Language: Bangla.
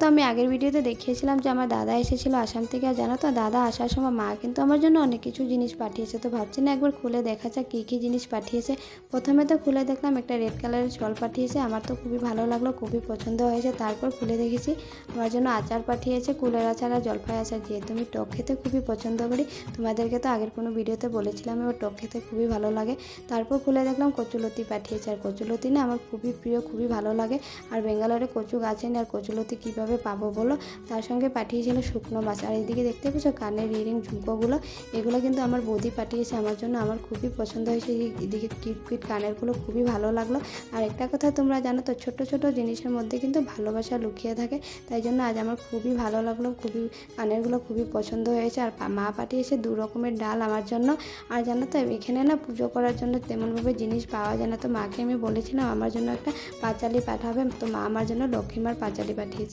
তো আমি আগের ভিডিওতে দেখিয়েছিলাম যে আমার দাদা এসেছিলো আসাম থেকে। আর জানো তো দাদা আসার সময় মা কিন্তু আমার জন্য অনেক কিছু জিনিস পাঠিয়েছে। তো ভাবছি না একবার খুলে দেখা যাক কী কী জিনিস পাঠিয়েছে। প্রথমে তো খুলে দেখলাম একটা রেড কালারের শল পাঠিয়েছে, আমার তো খুবই ভালো লাগলো, খুবই পছন্দ হয়েছে। তারপর খুলে দেখেছি আমার জন্য আচার পাঠিয়েছে, কুলের আচার আর জলপাই আচার। যেহেতু আমি টক খেতে খুবই পছন্দ করি, তোমাদেরকে তো আগের কোনো ভিডিওতে বলেছিলাম আমার টক খেতে খুবই ভালো লাগে। তারপর খুলে দেখলাম কচুলতি পাঠিয়েছে, আর কচুলতি না আমার খুবই প্রিয়, খুবই ভালো লাগে। আর ব্যাঙ্গালোরে কচু গাছে নেই, আর কচুলতি কীভাবে পাবো বলো। তার সঙ্গে পাঠিয়েছিল শুকনো মাছ। আর এদিকে দেখতে পাচ্ছ কানের রিং ঝুমকোগুলো, এগুলো কিন্তু আমার বৌদি পাঠিয়েছে আমার জন্য, আমার খুবই পছন্দ হয়েছে। এদিকে কিট কিট কানেরগুলো খুবই ভালো লাগলো। আর একটা কথা তোমরা জানো তো, ছোট ছোট জিনিসের মধ্যে কিন্তু ভালোবাসা লুকিয়ে থাকে। তাই জন্য আজ আমার খুবই ভালো লাগলো, খুবই কানেরগুলো খুবই পছন্দ হয়েছে। আর মা পাঠিয়েছে 2 রকমের ডাল আমার জন্য। আর জানো তো এখানে না পুজো করার জন্য তেমনভাবে জিনিস পাওয়া যায় না, তো মাকে আমি বলেছিলাম আমার জন্য একটা পাঁচালি পাঠাবে। তো মা আমার জন্য লক্ষ্মীমার পাঁচালি পাঠিয়েছে।